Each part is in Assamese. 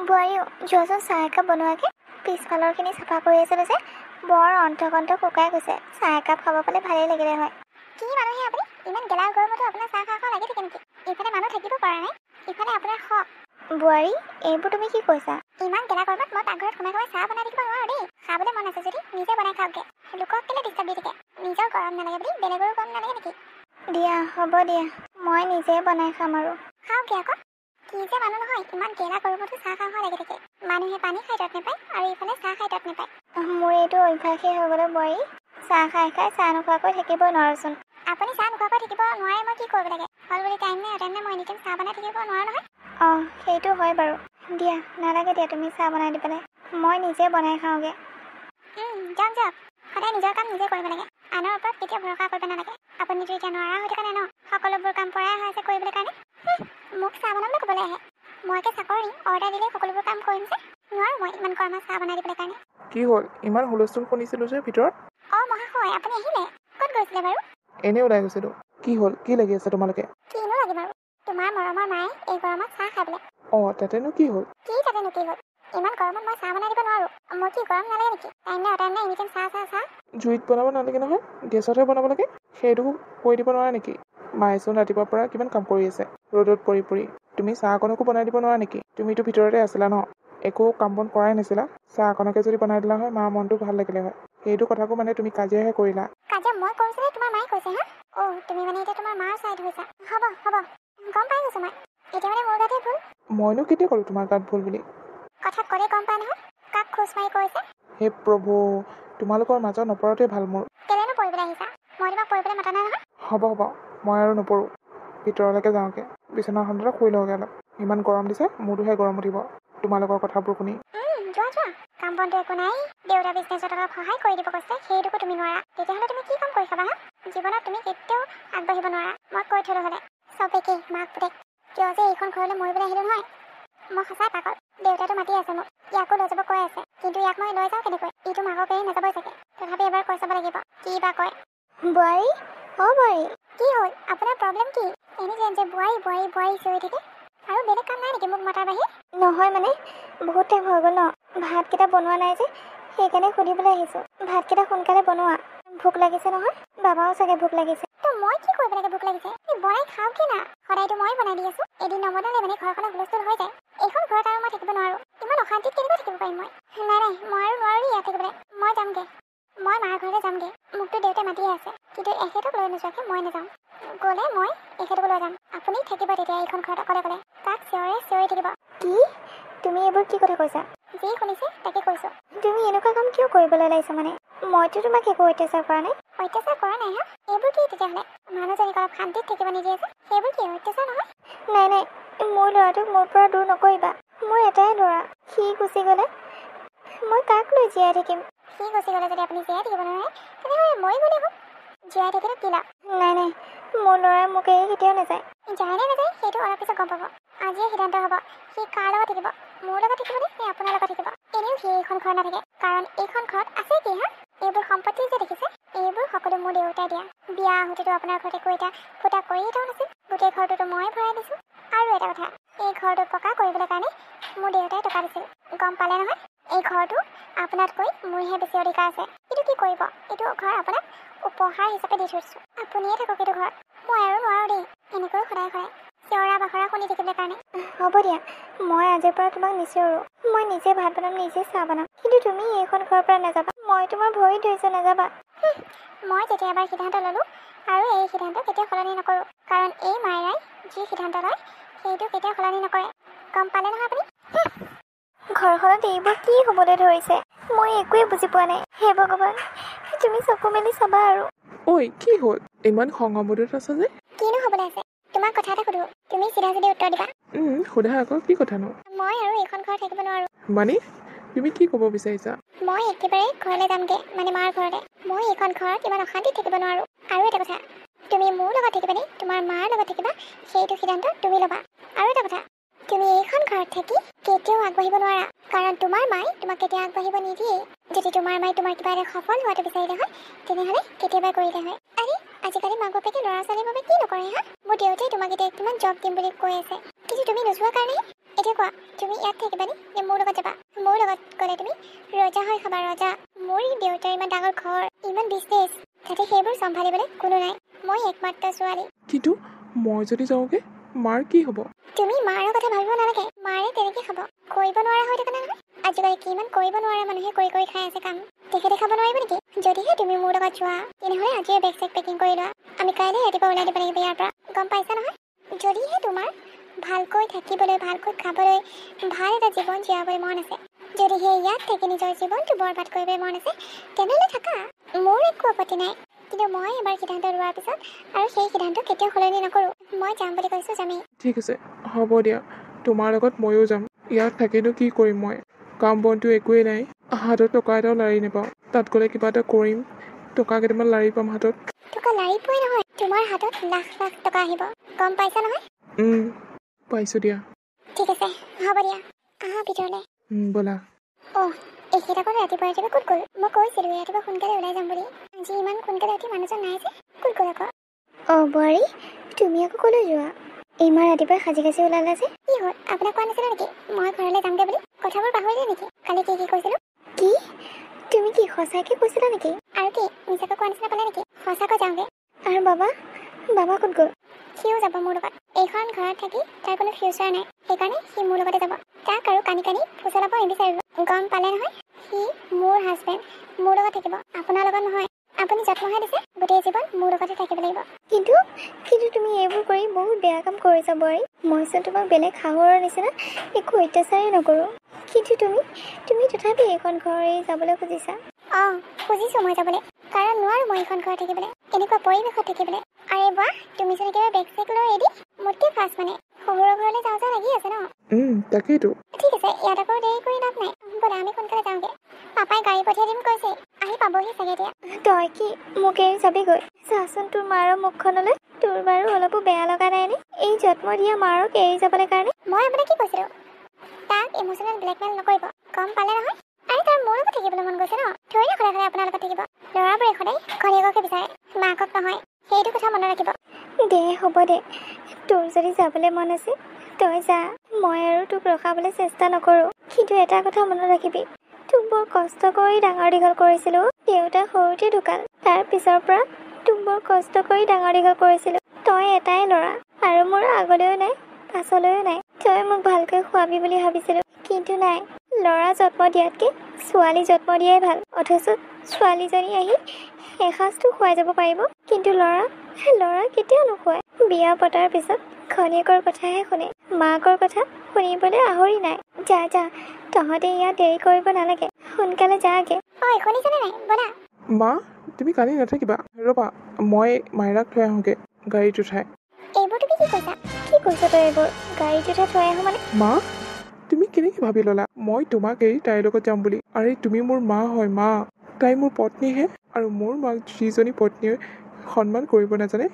বোৱাৰীও যোৱাচোন চাহ একাপ বনোৱাকৈ পিছফালৰখিনি চাফা কৰি আছিলোঁ যে বৰ অন্তকণ্ঠ শুকাই গৈছে। চাহ একাপ খাব পালে ভালেই লাগিলে হয়। কি মানুহে আপুনি? ইমান গেলা গৰমতো আপোনাৰ চাহ খাওঁ লাগি থাকে নেকি? ইফালে মানুহ থাকিব পৰা নাই, ইফালে আপোনাৰ শখ। বোৱাৰী, এইবোৰ তুমি কি কৈছা? ইমান গেলা গৰমত মই পাকঘৰত সোমাই চাহ বনাই থাকিব নোৱাৰোঁ দেই। খাবলৈ মন আছে যদি নিজে বনাই খাওঁগৈ। লোকক কেলে ডিষ্টাৰ্ব দি থাকে? নিজৰ গৰম নালাগে বুলি বেলেগৰো গৰম নালাগে নেকি? দিয়া, হ'ব দিয়া, মই নিজে বনাই খাম আৰু। খাওঁগৈ আকৌ। কি যে মানুহ নহয়, ইমান গেলা গৰমতো চাহ খাওঁ লাগি থাকে। মানুহে পানী খাই তত নাপায় আৰু ইফালে চাহ খাই তত নাপায়। মোৰ এইটো অভ্যাসেই হৈ গ'ল বোৱাৰী। চাহ খাই চাহ নোখোৱাকৈ থাকিবই নোৱাৰোঁচোন। আপুনি চাহ নোখোৱাকৈ থাকিব নোৱাৰে, মই কি কৰিব লাগে? হ'ল বুলি টাইম নে মই এনি টাইম চাহ বনাই থাকিব নোৱাৰোঁ নহয়। অঁ, সেইটো হয় বাৰু। দিয়া, নালাগে দিয়া তুমি চাহ বনাই দিবলৈ, মই নিজে বনাই খাওঁগৈ। যাওক যাওক, সদায় নিজৰ কাম নিজে কৰিব লাগে, আনৰ ওপৰত কেতিয়াও ভৰসা কৰিব নালাগে। আপুনিতো এতিয়া নোৱাৰা হৈ থকা নাই ন, সকলোবোৰ কাম পৰাই হৈ আছে কৰিবলৈ কাৰণে। মোক চাহ বনাবলৈ ক'বলৈ আহে? মই একে চাকৰি, অৰ্ডাৰ দিলেই সকলোবোৰ কাম কৰিম যে। নোৱাৰোঁ মই ইমান গৰমত চাহ বনাই দিবলৈ কাৰণে। কি হ'ল? ইমান হুলস্থুল শুনিছিলোঁ যে ভিতৰত। অঁ মহাশয়, আপুনি আহিলে? ক'ত গৈছিলে বাৰু? এনেই ওলাই গৈছিলোঁ। কি হ'ল? কি লাগি আছে তোমালোকে? কিনো লাগে বাৰু? তোমাৰ মৰমৰ মায়ে এই গৰমত চাহ খাই বোলে। অঁ, তাতেনো কি হ'ল? কি তাতেনো কি হ'ল? ইমান গৰমত মই চাহ বনাই দিব নোৱাৰোঁ। মোৰ কি গৰম নালাগে নেকি? টাইম নে এনি টাইম চাহ চাহ চাহ। জুইত বনাব নালাগে নহয়, গেছতহে বনাব লাগে। সেইটো কৰি দিব নোৱাৰা নেকি? মায়েচোন ৰাতিপুৱাৰ পৰা কিমান কাম কৰি আছে ৰ'দত পৰি পৰি। তুমি চাহ অকণকো বনাই দিব নোৱাৰা নেকি? তুমিতো ভিতৰতে আছিলা ন, একো কাম বন কৰাই নাছিলা। চাহ অকণকে যদি বনাই দিলা হয়, মাৰ মনটো ভাল লাগিলে হয়। সেইটো কথাকো মানে তুমি কাজিয়াহে কৰিলা। কাজিয়া মই কৰিছোনে তোমাৰ মায়ে কৈছে? হা? অ', তুমি মানে এতিয়া তোমাৰ মাৰ চাইড হৈছা। হ'ব গম পাই গৈছো মই। এতিয়া মানে মোৰ গাতে ভুল। মইনো কেতিয়া ক'লো তোমাৰ গাত ভুল বুলি? কথাত ক'লে গম পাই নহয়, কাক খোজ মাৰি কৈছে। হে প্ৰভু, তোমালোকৰ মাজত নপৰাটোৱে ভাল মোৰ। কেলেনো পৰিবলৈ আহিছা? মই তোমাক পৰিবলৈ মাতা নাই নহয়। হ'ব মই আৰু নপৰোঁ। ভিতৰলৈকে যাওঁগৈ, বিচনাখনতে শুই লওঁগৈ অলপ। ইমান গৰম দিছে, মোৰটোহে গৰম উঠিব তোমালোকৰ কথাবোৰ শুনি। যোৱা কাম বনটো একো নাই। দেউতা বিজনেছত অলপ সহায় কৰি দিব কৈছে, সেইটোকো তুমি নোৱাৰা। তেতিয়াহ'লে তুমি কি কাম কৰি খাবা? হা? জীৱনত তুমি কেতিয়াও আগবাঢ়িব নোৱাৰা। মই কৈ থলো হ'লে চব একেই মাক পুতেক। কিয় যে এইখন ঘৰলৈ মৰিবলৈ আহিলোঁ নহয়, মই সঁচাই পাগল। দেউতাটো মাতি আছে মোক, ইয়াকো লৈ যাব কৈ আছে, কিন্তু ইয়াক মই লৈ যাওঁ কেনেকৈ? ইটো মাকক এৰি নাযাবই চাগে। তথাপি এবাৰ কৈ চাব লাগিব, কি বা কয়। বোৱাৰী, অ' বোৱাৰী, কি হ'ল? আপোনাৰ প্ৰব্লেম কি? এনি টাইম যে বোৱাৰী চিঞৰি থাকে। আৰু বেলেগ কাম নাই নেকি মোক মতাৰ বাহিৰে? নহয় মানে বহুত টাইম হৈ গ'ল ন, ভাতকেইটা বনোৱা নাই যে, সেইকাৰণে সুধিবলৈ আহিছোঁ। ভাতকেইটা সোনকালে বনোৱা, ভোক লাগিছে নহয়। বাবাও চাগে ভোক লাগিছে। তো মই কি কৰিব লাগে ভোক লাগিছে? বনাই খাওঁ কি না? সদায়তো মই বনাই দি আছোঁ। এদিন নবনালে মানে ঘৰখনত হুলস্থুল হৈ যায়। এইখন ঘৰত আৰু মই থাকিব নোৱাৰোঁ। ইমান অশান্তিত কেনেকৈ থাকিব পাৰিম মই? নাই মই আৰু নোৱাৰোঁ ইয়াত থাকিবলৈ। মই যামগৈ, মই মাৰ ঘৰলৈ যামগৈ। মোকতো দেউতাই মাতিয়ে আছে, কিন্তু এখেতক লৈ নোযোৱাকৈ মই নাযাওঁ। গ'লে মই এখেতকো লৈ যাম। আপুনি থাকিব তেতিয়া এইখন ঘৰত অকলে। তাক চিঞৰি থাকিব। কি? তুমি এইবোৰ কি কথা কৈছা? যি শুনিছে তাকে কৈছোঁ। তুমি এনেকুৱা কাম কিয় কৰিবলৈ ওলাইছা মানে? মইতো তোমাক একো অত্যাচাৰ কৰা নাই। অত্যাচাৰ কৰা নাই? হা? এইবোৰ কি তেতিয়াহ'লে? মানুহজনীক অলপ শান্তিত থাকিব নিদিয়ে যে, সেইবোৰ কি অত্যাচাৰ নহয়? নাই, মোৰ ল'ৰাটোক মোৰ পৰা দূৰ নকৰিবা। মোৰ এটাই ল'ৰা, সি গুচি গ'লে মই কাক লৈ জীয়াই থাকিম? সি গুচি গ'লে যদি আপুনি জীয়াই থাকিব নোৱাৰে, তেনেহ'লে মৰি গ'লেই হ'ল। জীয়াই থাকিলে কি লাভ? নাই, মোৰ ল'ৰাই মোক এৰি কেতিয়াও নাযায়। যায় নে নাযায় সেইটো অলপ পিছত গম পাব। আজিয়ে সিদ্ধান্ত হ'ব, সি কাৰ লগত থাকিব? মোৰ লগত থাকিবনে নে আপোনাৰ লগত থাকিব? এনেও সি এইখন ঘৰত নাথাকে, কাৰণ এইখন ঘৰত আছে কি? হা? এইবোৰ সম্পত্তি যে দেখিছে, এইবোৰ সকলো মোৰ দেউতাই দিয়া। বিয়া আহোঁতেতো আপোনাৰ ঘৰত একো এটা ফুটা কৰি এটাও নাছিল। গোটেই ঘৰটোতো মই ভৰাই দিছোঁ। আৰু এটা কথা, এই ঘৰটো পকা কৰিবলৈ কাৰণে মোৰ দেউতাই টকা দিছিল। গম পালে নহয়? এই ঘৰটো আপোনাতকৈ মোৰহে বেছি অধিকাৰ আছে। কিন্তু কি কৰিব, এইটো ঘৰ আপোনাক উপহাৰ হিচাপে দি থৈছোঁ। আপুনিয়ে থাকক এইটো ঘৰত। মই আৰু নোৱাৰোঁ দেই এনেকৈ সদায় চিঞৰা বাখৰা শুনি থাকিবলৈ কাৰণে। হ'ব দিয়া, মই আজিৰ পৰা তোমাক নিচিঞৰোঁ। মই নিজে ভাত বনাম, নিজে চাহ বনাম। কিন্তু তুমি এইখন ঘৰৰ পৰা নাযাবা। মই তোমাৰ ভৰিত ধৰিছোঁ, নাযাবা। মই যেতিয়া এবাৰ সিদ্ধান্ত ল'লোঁ আৰু এই সিদ্ধান্ত কেতিয়াও সলনি নকৰোঁ, কাৰণ এই মায়েৰাই যি সিদ্ধান্ত লয় সেইটো কেতিয়াও সলনি নকৰে। গম পালে নহয় আপুনি? ঘৰখনত এইবোৰ কি হ'বলৈ ধৰিছে? মই একোৱে বুজি পোৱা নাই। হে ভগৱান, তুমি চকু মেলি চাবা আৰু। ঐ, কি হ'ল? ইমান খঙামুদত আছা যে? কিনো হ'বলৈ আছে? তোমাক কথা এটা সুধো, তুমি চিধা উত্তৰ দিবা। সোধা আকৌ, কি কথানো? মই আৰু এইখন ঘৰত থাকিব নোৱাৰোঁ। মানে তুমি কি ক'ব বিচাৰিছা? মই একেবাৰে ঘৰলৈ যামগৈ, মানে মাৰ ঘৰলৈ। মই এইখন ঘৰত ইমান অশান্তিত থাকিব নোৱাৰোঁ। আৰু এটা কথা, তুমি মোৰ লগত থাকিবা নে তোমাৰ মাৰ লগত থাকিবা, সেইটো সিদ্ধান্ত তুমি ল'বা। আৰু এটা কথা, তুমি এইখন ঘৰত থাকি কেতিয়াও আগবাঢ়িব নোৱাৰা, কাৰণ তোমাৰ মায়ে তোমাক কেতিয়াও আগবাঢ়িব নিদিয়ে। যদি তোমাৰ মায়ে তোমাৰ কিবা এটা সফল হোৱাটো বিচাৰিলে হয়, তেনেহ'লে কেতিয়াবাই কৰিলে হয়। আৰে আজিকালি মাক বাপেকে ল'ৰা ছোৱালীৰ বাবে কি নকৰে? হা? মোৰ দেউতাই তোমাক এতিয়া কিমান জব দিম বুলি কৈ আছে, কিন্তু তুমি নোযোৱা কাৰণে এতিয়া কোৱা তুমি ইয়াত থাকিবানে নে মোৰ লগত যাবা মোৰ লগত গ'লে তুমি ৰজা হৈ খাবা ৰজা মোৰ দেউতাৰ ইমান ডাঙৰ ঘৰ ইমান বিজনেছ তাতে সেইবোৰ চম্ভালিবলৈ কোনো নাই মই একমাত্ৰ ছোৱালী কিন্তু মই যদি যাওঁগে মাৰ কি হ'ব তুমি মাৰৰ কথা ভাবিব নালাগে মাৰে তেনেকে খাব কৰিব নোৱাৰা হৈ থকা নাই নহয় আজিকালি কিমান কৰিব নোৱাৰা মানুহে কৰি কৰি খাই আছে কাম তেখেতে খাব নোৱাৰিব নেকি যদিহে তুমি মোৰ লগত যোৱা তেনেহ'লে আজিয়ে বেগ চেগ পেকিং কৰি লোৱা আমি কাইলৈ ৰাতিপুৱা ওলাই দিব লাগিব ইয়াৰ পৰা গম পাইছা নহয় যদিহে তোমাৰ ভালকৈ থাকিবলৈ ভালকৈ খাবলৈ ভাল এটা জীৱন জীয়াবলৈ মন আছে যদিহে ইয়াত থাকি নিজৰ জীৱনটো বৰবাদ কৰিবলৈ মন আছে তেনেহ'লে থাকা মোৰ একো আপত্তি নাই কিন্তু মই এবাৰ সিদ্ধান্ত লোৱাৰ পিছত আৰু সেই সিদ্ধান্ত কেতিয়াও সলনি নকৰোঁ মই যাম বুলি কৈছোঁ যামেই ঠিক আছে হ'ব দিয়া তোমাৰ লগত ময়ো যাম ইয়াত থাকিনো কি কৰিম মই কাম বনটো একোৱেই নাই হাতত টকা এটাও লাৰি নাপাওঁ তাত গ'লে কিবা এটা কৰিম টকা কেইটামান লাৰি পাম হাতত টকা লাৰি পোৱাই নহয় তোমাৰ হাতত লাখ লাখ টকা আহিব গম পাইছা নহয় পাইছোঁ দিয়া ঠিক আছে হ'ব দিয়া আহা ভিতৰলৈ ব'লা এইকেইটা বাৰু ৰাতিপুৱা ৰাতিপুৱা ক'ত গ'ল মই কৈছিলোঁ ৰাতিপুৱা সোনকালে ওলাই যাম বুলি আজি ইমান সোনকালে উঠি মানুহজন নাই যে ক'ত গ'ল আকৌ বোৱাৰী তুমি আকৌ ক'লৈ যোৱা ইমান ৰাতিপুৱাই সাজি কাচি ওলালা যে কি হ'ল আপোনাক কোৱা নাছিলো নেকি মই ঘৰলৈ যামগৈ বুলি কথাবোৰ পাহৰিলে নেকি কালি কি কি কৈছিলোঁ কি তুমি কি সঁচাকৈ কৈছিলা নেকি আৰু কি মিছাকৈ কোৱা নিচিনা পালে নেকি সঁচাকৈ যাওঁগৈ আৰু বাবা ক'ত গ'ল সিও যাব মোৰ লগত এইখন ঘৰত থাকি তাৰ কোনো ফিউচাৰ নাই সেইকাৰণে সি মোৰ লগতে যাব তাক আৰু কানি কানি ফুচলাব নিবিচাৰিব গম পালে নহয় সি মোৰ হাজবেণ্ড মোৰ লগত থাকিব আপোনাৰ লগত নহয় আপুনি জন্মহে দিছে গোটেই জীৱন মোৰ লগতে থাকিব লাগিব কিন্তু তুমি এইবোৰ কৰি বহুত বেয়া কাম কৰিছা বোৱাৰী মইচোন তোমাক বেলেগ শাহুৰৰ নিচিনা একো অত্যাচাৰেই নকৰোঁ কিন্তু তুমি তথাপি এইখন ঘৰ এৰি যাবলৈ খুজিছা খুজিছোঁ মই যাবলৈ কাৰণ নোৱাৰোঁ মই এইখন ঘৰত থাকিবলৈ এনেকুৱা পৰিৱেশত থাকিবলৈ আৰে বাহ তুমি চোন একেবাৰে বেগ চেগ লৈ ৰেডি মোতকৈ ফাৰ্ষ্ট মানে শহুৰৰ ঘৰলৈ যাওঁ লাগি আছে ন তাকেইতো ঠিক আছে ইয়াত আকৌ দেৰি কৰি লাভ নাই ব'লা আমি সোনকালে যাওঁগৈ পাপাই গাড়ী পঠিয়াই দিম কৈছে আহি পাবহি চাগে এতিয়া তই কি মোক এৰি যাবিগৈ চাচোন তোৰ মাৰৰ মুখখনলৈ তোৰ বাৰু অলপো বেয়া লগা নাইনে এই জন্ম দিয়া মাৰক এৰি যাবলৈ কাৰণে মই আপোনাক কি কৈছিলোঁ তাক ইম'চনেল ব্লেকমেইল নকৰিব গম পালে নহয় আৰে তাৰ মোৰ লগত থাকিবলৈ মন গৈছে ন থৈ না সদায় আপোনাৰ লগত থাকিব ল'ৰাবোৰে সদায় ঘনীয়েককে বিচাৰে মাকক নহয় সেইটো কথা মনত ৰাখিব দে হ'ব দে তোৰ যদি যাবলৈ মন আছে তই যা মই আৰু তোক ৰখাবলৈ চেষ্টা নকৰোঁ কিন্তু এটা কথা মনত ৰাখিবি তোক বৰ কষ্ট কৰি ডাঙৰ দীঘল কৰিছিলোঁ দেউতা সৰুতে ঢুকাল তাৰ পিছৰ পৰা তোক বৰ কষ্ট কৰি ডাঙৰ দীঘল কৰিছিলোঁ তই এটাই ল'ৰা আৰু মোৰ আগলৈও নাই পাছলৈও নাই তই মোক ভালকৈ খুৱাবি বুলি ভাবিছিলোঁ কিন্তু নাই ল'ৰা জন্ম দিয়াতকৈ ছোৱালী জন্ম দিয়াই ভাল অথচ ছোৱালীজনী আহি এসাঁজটো খুৱাই যাব পাৰিব কিন্তু ল'ৰা কেতিয়াও নোখোৱায় বিয়া পতাৰ পিছত ঘনীয়েকৰ কথাহে শুনে মাকৰ কথা শুনিবলৈ আহৰি নাই যা তহঁতে ইয়াত দেৰি কৰিব নালাগে সোনকালে যাগে শুনিছানে নাই ব'লা মা তুমি কালি নাথাকিবা ৰ'বা মই মাইৰাক থৈ আহোঁগৈ গাড়ীত উঠাই এইবোৰ তুমি কি কৈছ তই এইবোৰ গাড়ীত উঠাই থৈ আহোঁ মানে মা তুমি কেনেকৈ ভাবি ল'লা মই তোমাক এৰি তাইৰ লগত যাম বুলি আৰে তুমি মোৰ মা হয় মা তাই মোৰ পত্নীহে আৰু মোৰ মাক যিজনী পত্নীয়ে সন্মান কৰিব নাজানে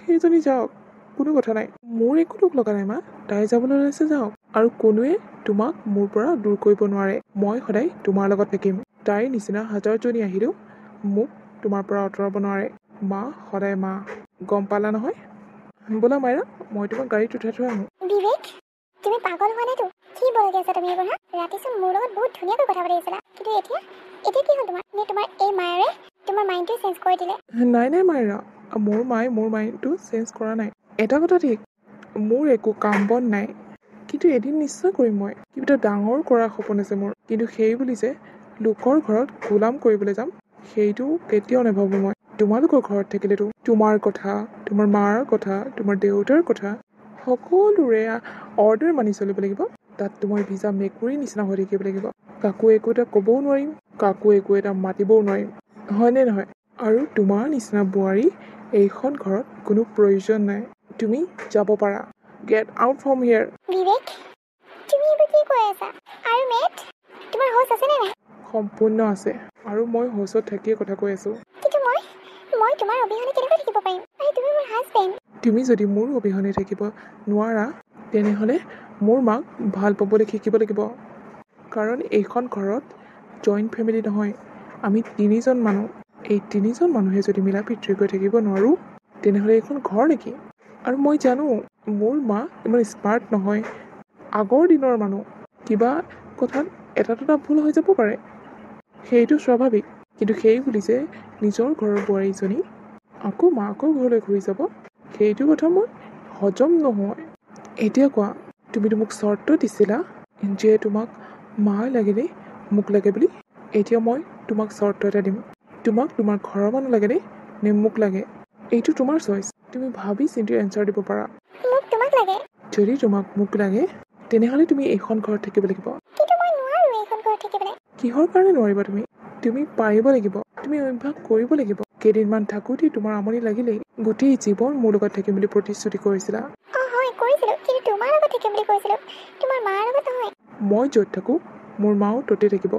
সেইজনী যাওক কোনো কথা নাই মোৰ একো দুখ লগা নাই মা তাই যাবলৈ ওলাইছে যাওক আৰু কোনোৱে তোমাক মোৰ পৰা দূৰ কৰিব নোৱাৰে মই সদায় তোমাৰ লগত থাকিম তাইৰ নিচিনা হাজাৰজনী আহিলেও মোক তোমাৰ পৰা আঁতৰাব নোৱাৰে মা সদায় মা গম পালা নহয় ব'লা মাইৰা মই তোমাক গাড়ীত উঠাই থৈ আহোঁ বিবেক তুমি পাগল হোৱা নাইতো কি বলগৈ আছা তুমি এইবোৰ ৰাতিচোন মোৰ লগত বহুত ধুনীয়াকৈ কথা পাতি আছিলা কিন্তু এতিয়া কি হ'ল তোমাৰ এই মায়েৰে তোমাৰ মাইণ্ডটো চেঞ্জ কৰি দিলে নাই মাইৰা মোৰ মায়ে মোৰ মাইণ্ডটো চেঞ্জ কৰা নাই এটা কথা ঠিক মোৰ একো কাম বন নাই কিন্তু এদিন নিশ্চয় কৰিম মই কিবা এটা ডাঙৰ কৰাৰ সপোন আছে মোৰ কিন্তু সেই বুলি যে লোকৰ ঘৰত গোলাম কৰিবলৈ যাম সেইটো কেতিয়াও নাভাবোঁ মই তোমালোকৰ ঘৰত থাকিলেতো তোমাৰ কথা তোমাৰ মাৰ কথা তোমাৰ দেউতাৰ কথা সকলোৰে অৰ্ডাৰ মানি চলিব লাগিব তাততো মই ভিজা মেকুৰীৰ নিচিনা হৈ থাকিব লাগিব কাকো একো এটা ক'বও নোৱাৰিম কাকো একো এটা মাতিবও নোৱাৰিম হয়নে নহয় আৰু তোমাৰ নিচিনা বোৱাৰী এইখন ঘৰত কোনো প্ৰয়োজন নাই তুমি যাব পাৰা গেট আউট ফ্ৰম হিয়াৰ বিবেক তুমি এইবোৰ কি কৈ আছা আৰু মেট তোমাৰ হোচ আছে নে নাই সম্পূৰ্ণ আছে আৰু মই হোচত থাকিয়ে কথা কৈ আছোঁ কিন্তু মই তোমাৰ অবিহনে কেনেকৈ থাকিব পাৰিম আৰু তুমি মোৰ হাজবেণ্ড তুমি যদি মোৰ অবিহনে থাকিব নোৱাৰা তেনেহ'লে মোৰ মাক ভাল পাবলৈ শিকিব লাগিব কাৰণ এইখন ঘৰত জইণ্ট ফেমিলি নহয় আমি 3জন মানুহ এই 3জন মানুহে যদি মিলা প্ৰীতিকৈ থাকিব নোৱাৰোঁ তেনেহ'লে এইখন ঘৰ নেকি আৰু মই জানো মোৰ মা ইমান স্মাৰ্ট নহয় আগৰ দিনৰ মানুহ, কিবা কথাত এটা দুটা ভুল হৈ যাব পাৰে, সেইটো স্বাভাৱিক। কিন্তু সেই বুলি যে নিজৰ ঘৰৰ বোৱাৰীজনী আকৌ মাকৰ ঘৰলৈ ঘূৰি যাব, সেইটো কথা মই হজম নহয়। এতিয়া কোৱা, তুমিতো মোক চৰ্ত দিছিলা যে তোমাক মা লাগেনে মোক লাগে বুলি। এতিয়া মই তোমাক চৰ্ত এটা দিম, তোমাক তোমাৰ ঘৰৰ মানুহ লাগেনে নে মোক লাগে, এইটো তোমাৰ চইচ। তুমি ভাবি চিন্তি এনচাৰ দিব পাৰা। মোক তোমাক লাগে। যদি তোমাক মোক লাগে তেনেহ'লে তুমি এইখন ঘৰত থাকিব লাগিব। কিন্তু মই নোৱাৰো এইখন ঘৰত থাকিবলৈ। কিহৰ কাৰণে নোৱাৰিবা তুমি? তুমি পাৰিব লাগিব, তুমি অভ্যাস কৰিব লাগিব। কেইদিনমান থাকোঁতেই তোমাৰ আমনি লাগিলেই গোটেই জীৱন মোৰ লগত থাকিম বুলি প্ৰতিশ্ৰুতি কৰিছিলা। হয় কৰিছিলোঁ, কিন্তু তোমাৰ লগত থাকিম বুলি কৈছিলোঁ, তোমাৰ মাৰ লগত নহয়। মই য'ত থাকোঁ মোৰ মাও ত'তে থাকিব।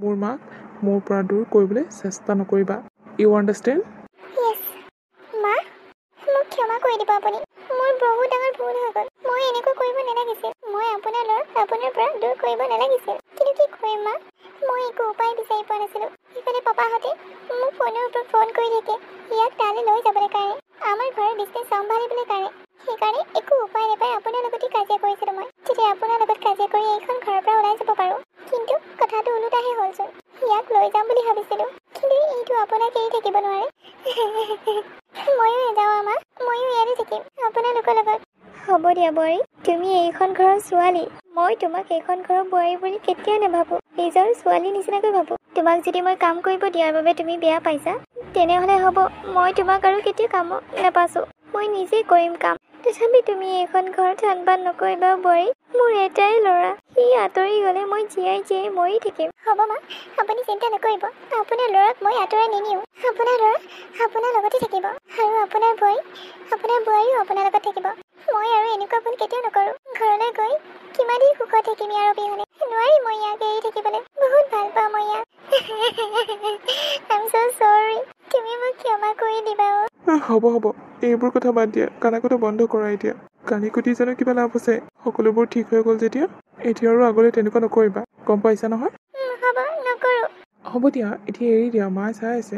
মোৰ মাক মোৰ পৰা দূৰ কৰিবলৈ চেষ্টা নকৰিবা। U understand? য়েছ মা, মোক ক্ষমা কৰি দিব আপুনি। মোৰ বহুত ডাঙৰ ভুল হৈ গ'ল। মই এনেকুৱা কৰিব নালাগিছিল। মই আপোনাৰ ল'ৰাক আপোনাৰ পৰা দূৰ কৰিব নালাগিছিল। কিন্তু কি কৰিম মা, মই একো উপায় বিচাৰি পোৱা নাছিলোঁ। ইফালে পাপাহঁতে মোক ফোনৰ ওপৰত ফোন কৰি থাকে ইয়াক তালৈ লৈ যাবলৈ কাৰণে, আমাৰ ঘৰৰ বিজনেছ চম্ভালিবলৈ কাৰণে। সেইকাৰণে একো উপায় নাপাই আপোনাৰ লগতে কাজিয়া কৰিছিলোঁ মই, তেতিয়া আপোনাৰ লগত কাজিয়া কৰি এইখন ঘৰৰ পৰা ওলাই যাব পাৰোঁ। কিন্তু কথাটো ওলোটাহে হ'লচোন। ইয়াক লৈ যাম বুলি ভাবিছিলোঁ, কিন্তু এইটো আপোনাক এৰি থাকিব নোৱাৰে। ময়ো নাযাওঁ আমা, ময়ো ইয়াতে থাকিম আপোনালোকৰ লগত। হ'ব দিয়া বোৱাৰী, তুমি এইখন ঘৰৰ ছোৱালী। মই তোমাক এইখন ঘৰৰ বোৱাৰী বুলি কেতিয়াও নাভাবোঁ, নিজৰ ছোৱালী নিচিনাকৈ ভাবোঁ। তোমাক যদি মই কাম কৰিব দিয়াৰ বাবে তুমি বেয়া পাইছা, তেনেহ'লে হ'ব, মই তোমাক আৰু কেতিয়াও কামত নাপাছোঁ। মই নিজেই কৰিম কাম। তথাপি তুমি এইখন ঘৰত হান-বান নকৰিবা বোৱাৰী। মোৰ এটাই ল'ৰা, সি আঁতৰি গ'লে মই জীয়াই মৰি থাকিম। হ'ব মা, আপুনি চিন্তা নকৰিব। আপোনাৰ ল'ৰাক মই আঁতৰাই নিনিওঁ। আপোনাৰ ল'ৰা আপোনাৰ লগতে থাকিব, আৰু আপোনাৰ বোৱাৰীও আপোনাৰ লগত থাকিব। মই আৰু এনেকুৱা ভুল কেতিয়াও নকৰোঁ। ঘৰলৈ গৈ কিমানেই সুখত থাকিম ইয়াৰ অবিহনে। নোৱাৰিম মই ইয়াক এৰি থাকিবলৈ। বহুত ভাল পাওঁ মই ইয়াক। আই এম ছ' চৰি। তুমি মোক ক্ষমা কৰি দিবা। হ'ব, এইবোৰ কথা বাদ দিয়া, কানাকটা বন্ধ কৰা এতিয়া। কানি কুটি জানো কিবা লাভ আছে? সকলোবোৰ ঠিক হৈ গ'ল যেতিয়া এতিয়া আৰু আগলৈ তেনেকুৱা নকৰিবা, গম পাইছা নহয়? হ'ব, নকৰোঁ। হ'ব দিয়া, এতিয়া এৰি দিয়া, মায়ে চাই আছে।